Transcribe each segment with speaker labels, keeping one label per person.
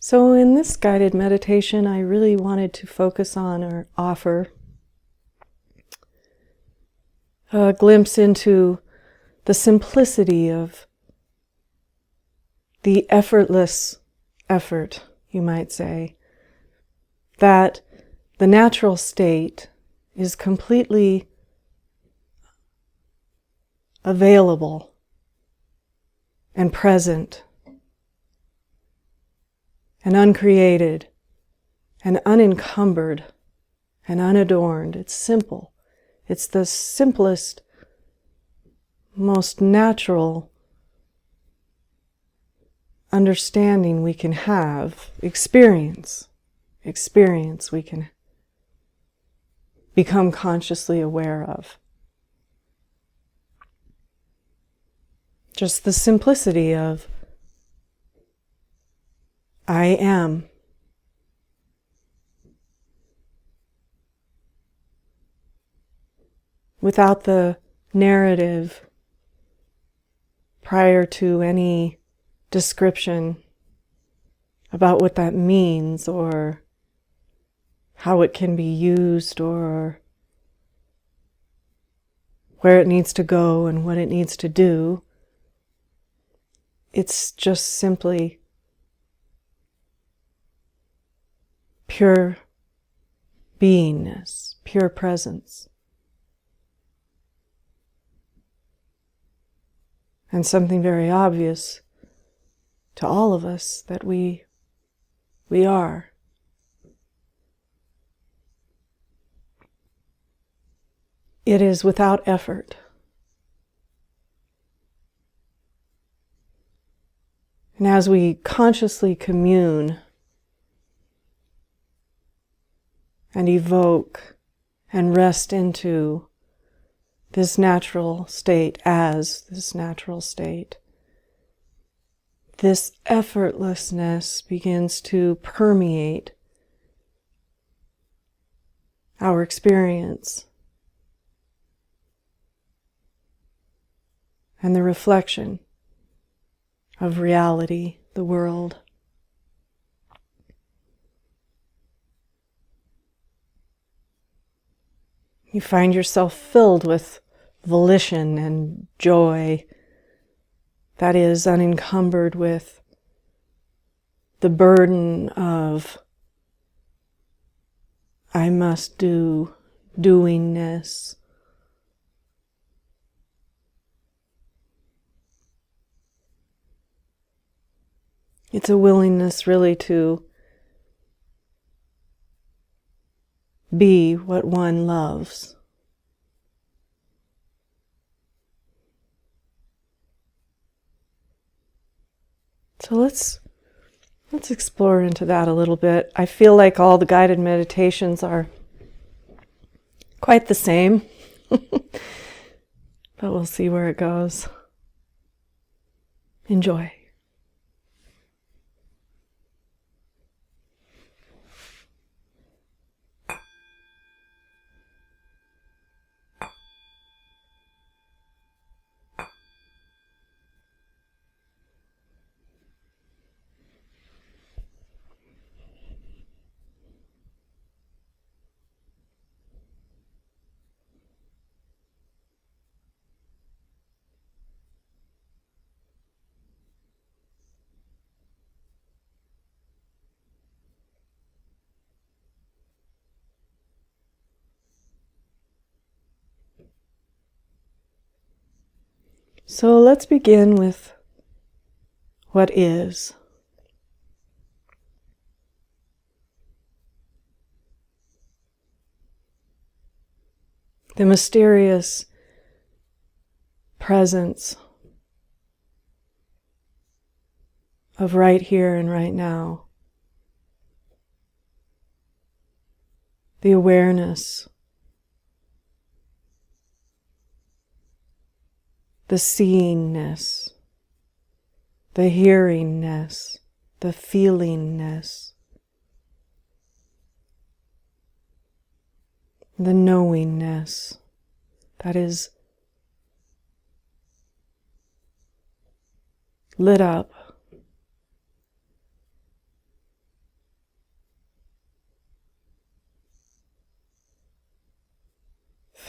Speaker 1: So in this guided meditation, I really wanted to focus on or offer a glimpse into the simplicity of the effortless effort, you might say, that the natural state is completely available and present and uncreated and unencumbered and unadorned. It's simple. It's the simplest, most natural understanding we can have, experience we can become consciously aware of. Just the simplicity of I am. Without the narrative prior to any description about what that means or how it can be used or where it needs to go and what it needs to do. It's just simply pure beingness, pure presence. And something very obvious to all of us that we are. It is without effort. And as we consciously commune and evoke and rest into this natural state as this natural state, this effortlessness begins to permeate our experience and the reflection of reality, the world. You find yourself filled with volition and joy that is unencumbered with the burden of I must do, doingness. It's a willingness really to be what one loves. So let's explore into that a little bit. I feel like all the guided meditations are quite the same, but we'll see where it goes. Enjoy. So let's begin with what is. The mysterious presence of right here and right now. The awareness, the seeingness, the hearingness, the feelingness, the knowingness that is lit up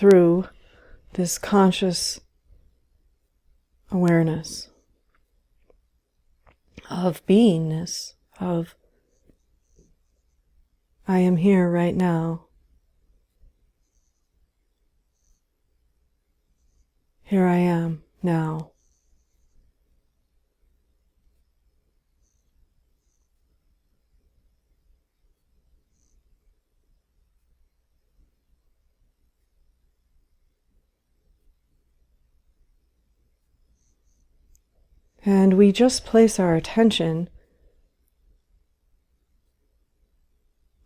Speaker 1: through this conscious awareness of beingness, of I am here right now. Here I am now. And we just place our attention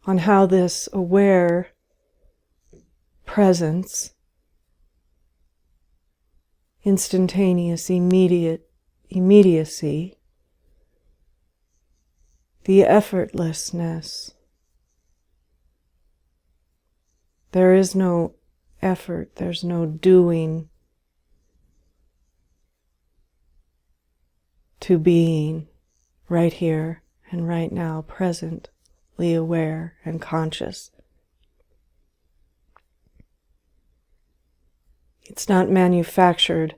Speaker 1: on how this aware presence, instantaneous, immediacy, the effortlessness. There is no effort, there's no doing to being right here and right now, presently aware and conscious. It's not manufactured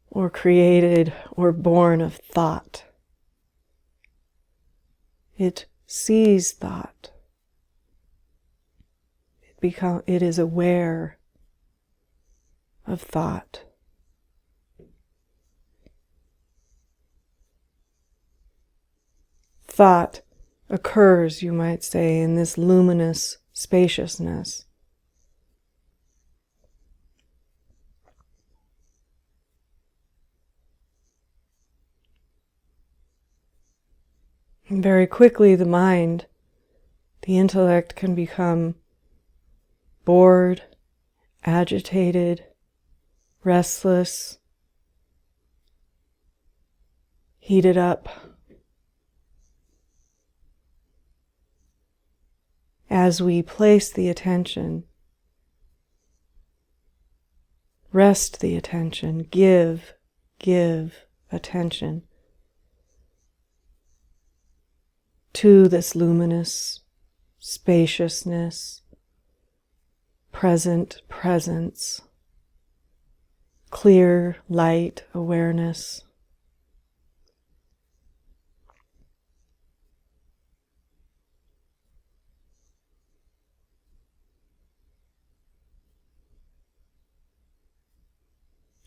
Speaker 1: or created or born of thought. It sees thought. It is aware of thought. Thought occurs, you might say, in this luminous spaciousness. And very quickly the mind, the intellect can become bored, agitated, restless, heated up, as we place the attention, rest the attention, give attention to this luminous spaciousness, presence, clear light awareness.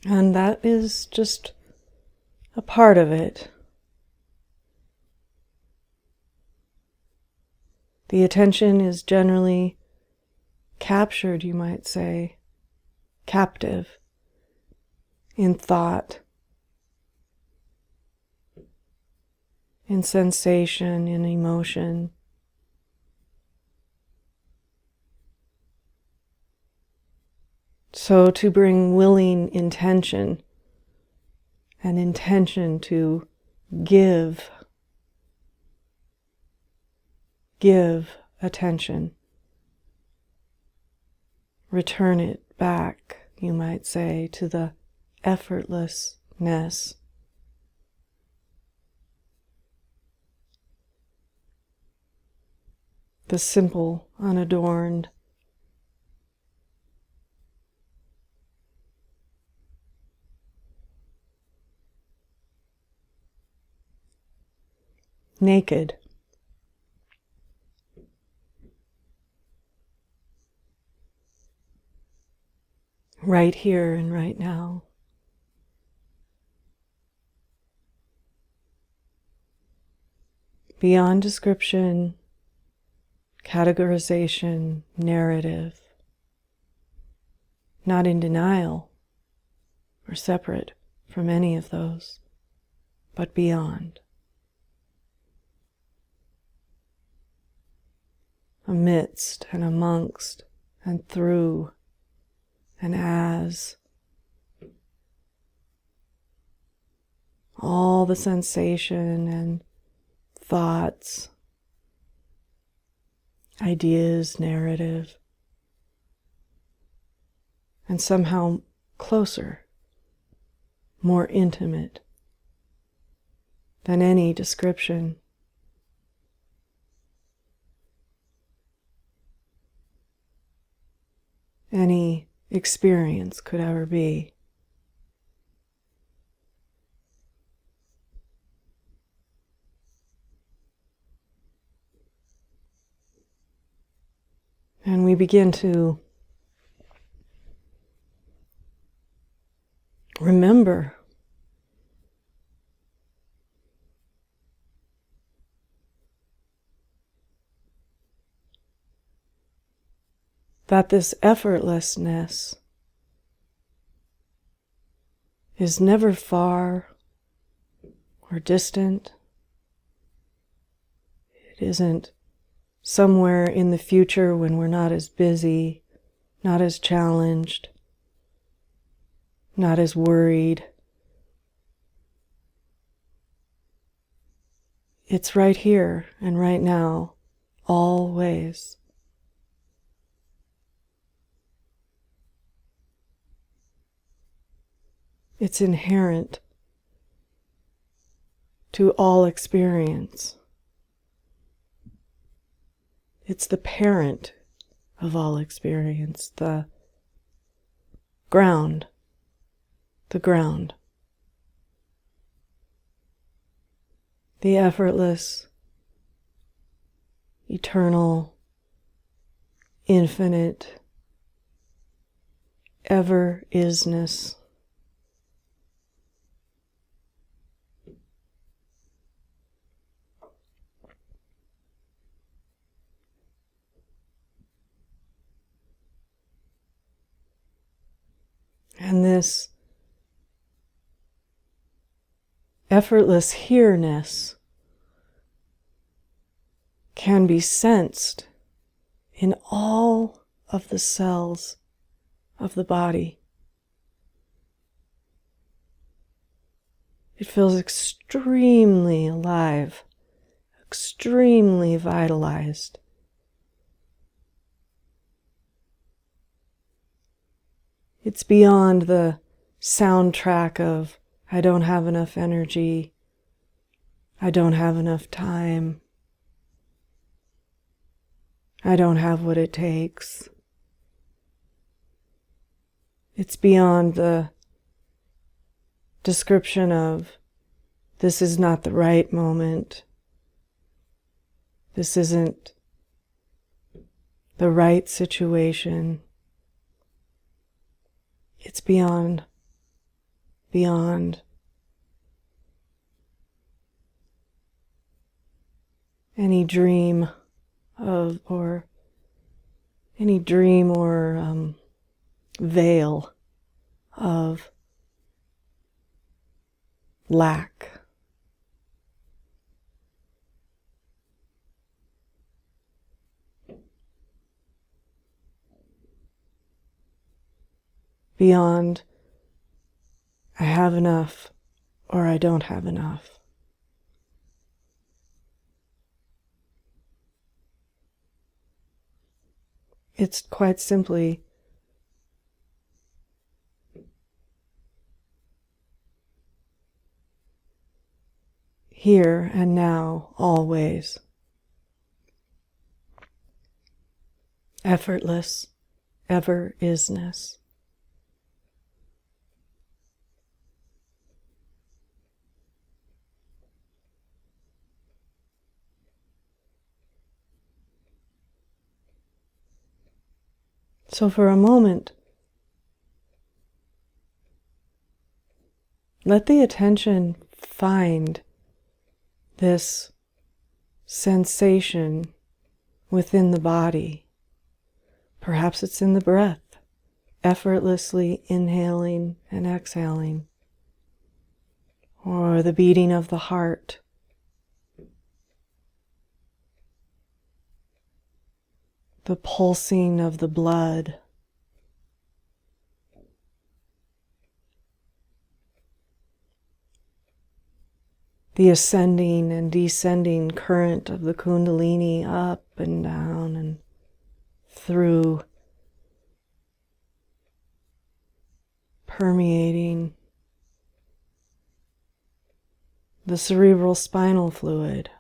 Speaker 1: And that is just a part of it. The attention is generally captured, you might say, captive in thought, in sensation, in emotion. So to bring willing intention, an intention to give attention, return it back, you might say, to the effortlessness, the simple, unadorned, naked. Right here and right now. Beyond description, categorization, narrative. Not in denial or separate from any of those, but beyond. Amidst and amongst and through and as all the sensation and thoughts, ideas, narrative, and somehow closer, more intimate than any description. Any experience could ever be. And we begin to remember that this effortlessness is never far or distant. It isn't somewhere in the future when we're not as busy, not as challenged, not as worried. It's right here and right now, always. It's inherent to all experience. It's the parent of all experience, the ground. The effortless, eternal, infinite, ever-isness. And this effortless here-ness can be sensed in all of the cells of the body. It feels extremely alive, extremely vitalized. It's beyond the soundtrack of, I don't have enough energy, I don't have enough time, I don't have what it takes. It's beyond the description of, this is not the right moment, this isn't the right situation. It's beyond any dream or veil of lack. Beyond, I have enough or I don't have enough. It's quite simply here and now, always. Effortless, ever-isness. So for a moment, let the attention find this sensation within the body. Perhaps it's in the breath, effortlessly inhaling and exhaling, or the beating of the heart, the pulsing of the blood, the ascending and descending current of the Kundalini up and down and through, permeating the cerebral spinal fluid,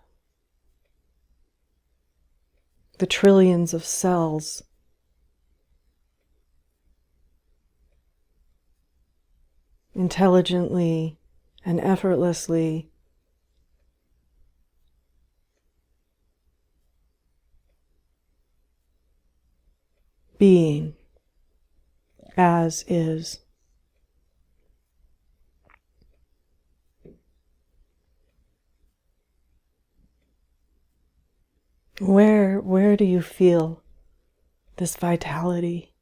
Speaker 1: the trillions of cells intelligently and effortlessly being as is. Where do you feel this vitality,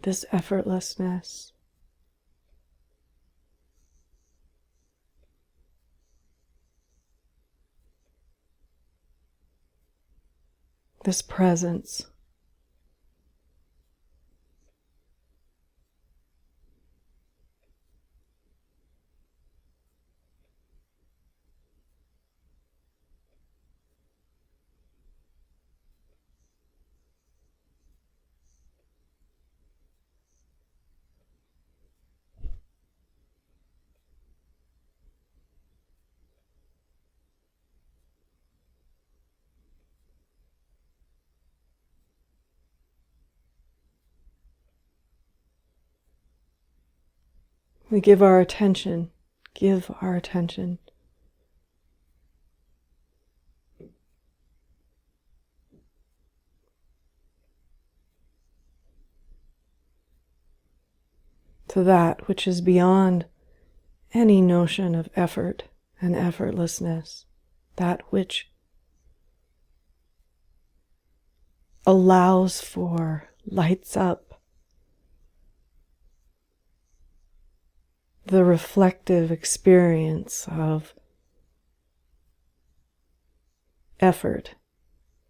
Speaker 1: this effortlessness? This presence? We give our attention to that which is beyond any notion of effort and effortlessness, that which allows for, lights up the reflective experience of effort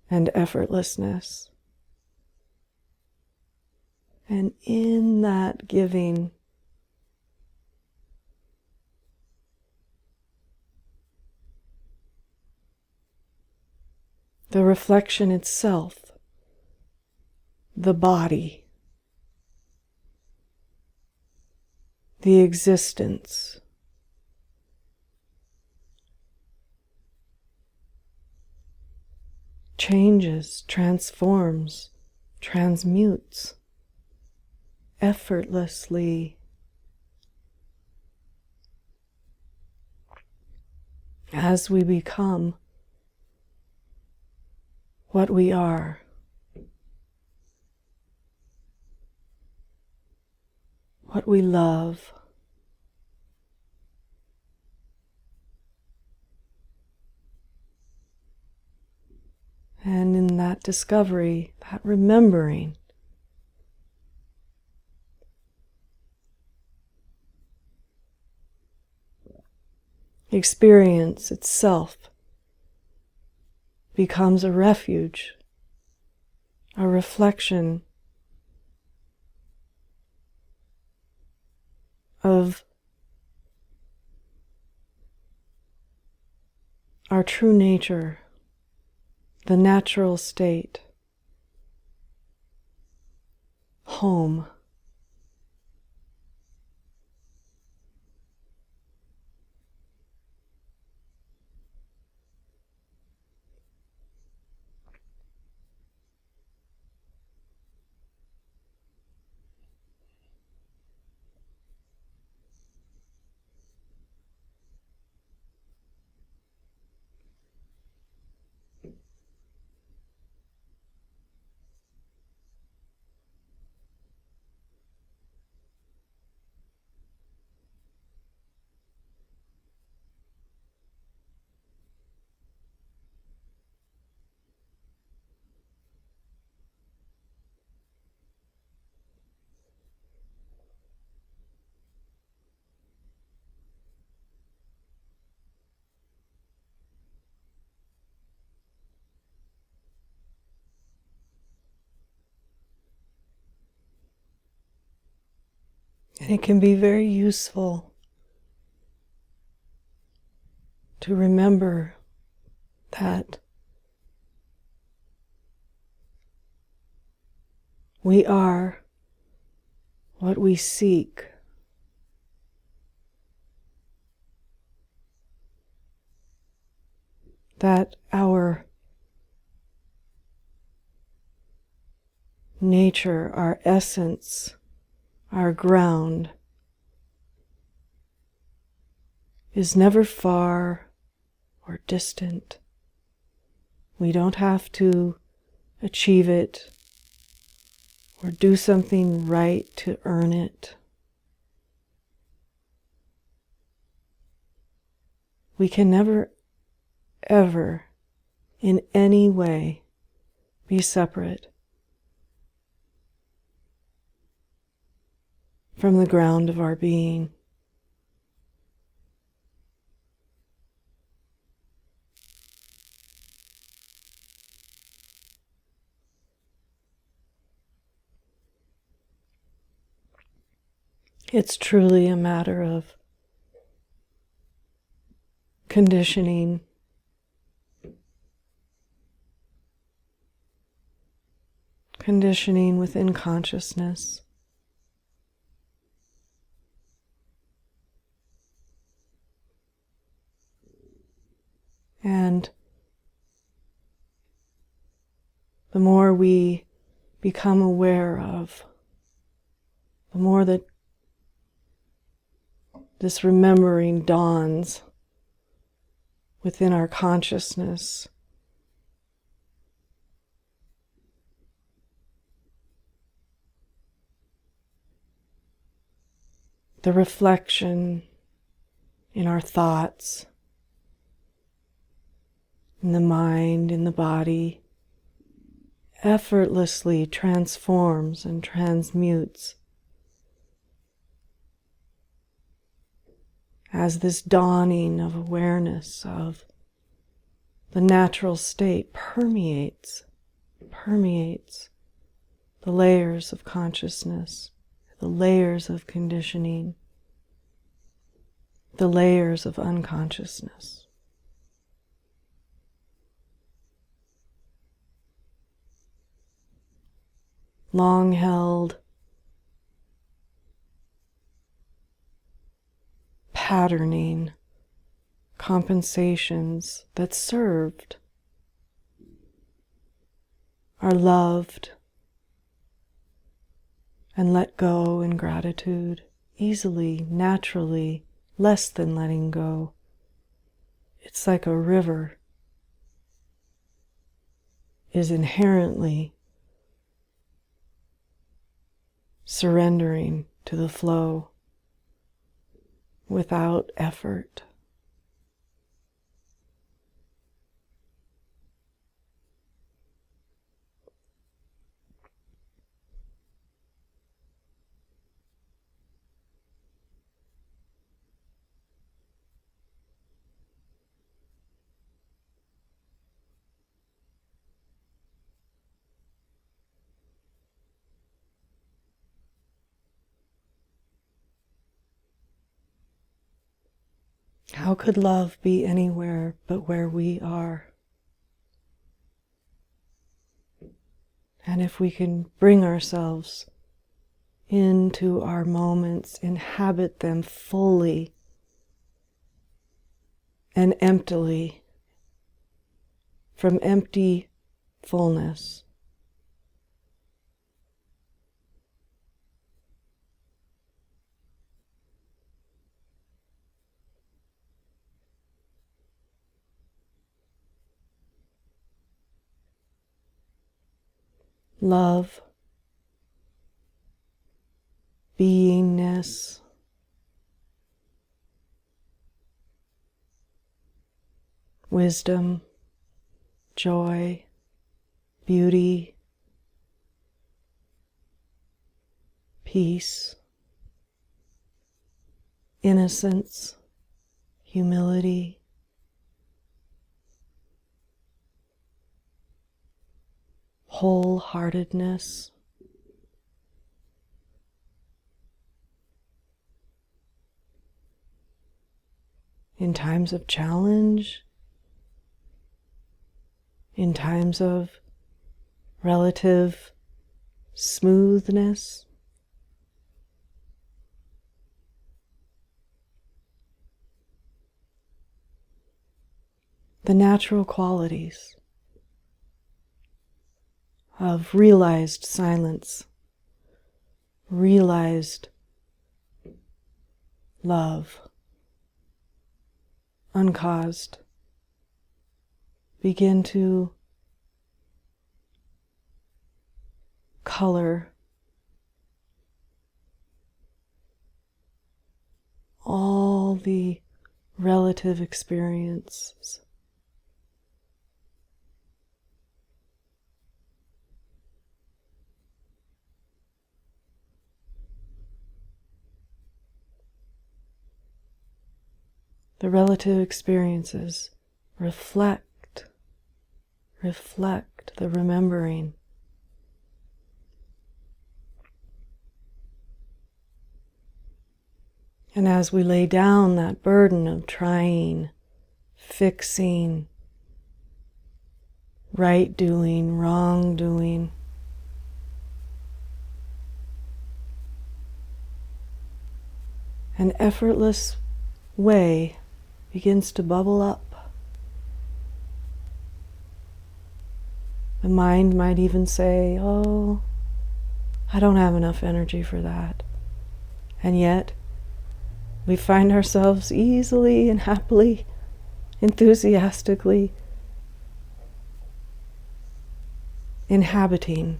Speaker 1: and effortlessness. And in that giving, the reflection itself, the body, the existence, changes, transforms, transmutes effortlessly as we become what we are. What we love. And in that discovery, that remembering, experience itself becomes a refuge, a reflection of our true nature, the natural state, home. And it can be very useful to remember that we are what we seek. That our nature, our essence, our ground is never far or distant. We don't have to achieve it or do something right to earn it. We can never, ever, in any way, be separate from the ground of our being. It's truly a matter of conditioning, conditioning within consciousness. And the more we become aware of, the more that this remembering dawns within our consciousness, the reflection in our thoughts, in the mind, in the body, effortlessly transforms and transmutes as this dawning of awareness of the natural state permeates the layers of consciousness, the layers of conditioning, the layers of unconsciousness. Long held patterning, compensations that served are loved and let go in gratitude, easily, naturally, less than letting go. It's like a river is inherently surrendering to the flow without effort. How could love be anywhere but where we are? And if we can bring ourselves into our moments, inhabit them fully and emptily, from empty fullness, love, beingness, wisdom, joy, beauty, peace, innocence, humility, wholeheartedness, in times of challenge, in times of relative smoothness, the natural qualities of realized silence, realized love, uncaused, begin to color all the relative experiences. The relative experiences reflect the remembering. And as we lay down that burden of trying, fixing, right doing, wrong doing, an effortless way begins to bubble up. The mind might even say, "Oh, I don't have enough energy for that." And yet, we find ourselves easily and happily, enthusiastically inhabiting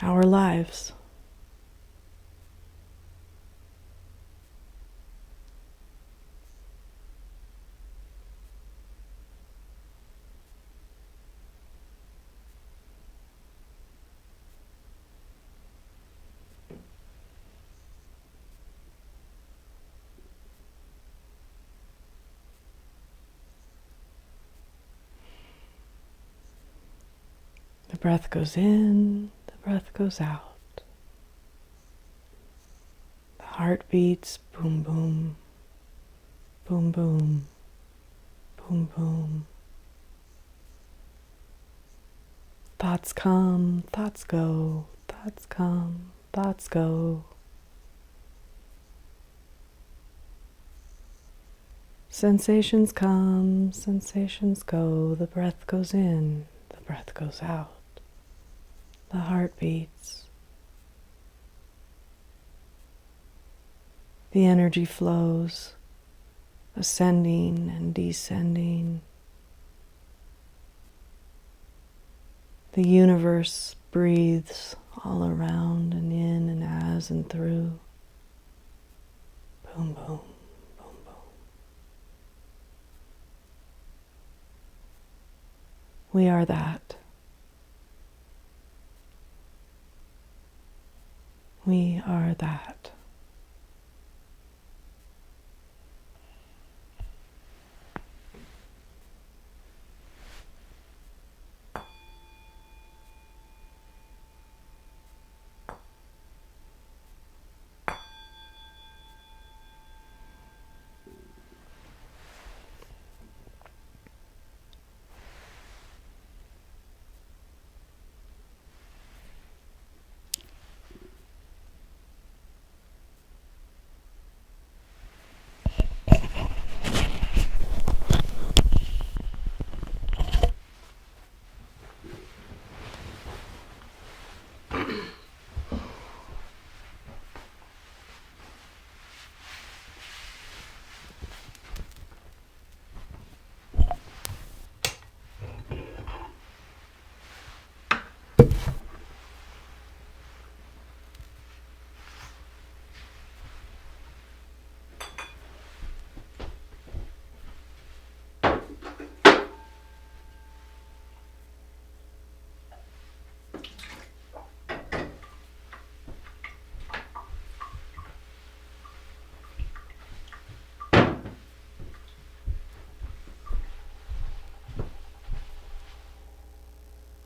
Speaker 1: our lives. The breath goes in, the breath goes out. The heart beats boom, boom, boom, boom, boom, boom. Thoughts come, thoughts go, thoughts come, thoughts go. Sensations come, sensations go. The breath goes in, the breath goes out. The heart beats. The energy flows, ascending and descending. The universe breathes all around and in and as and through. Boom, boom, boom, boom. We are that. We are that.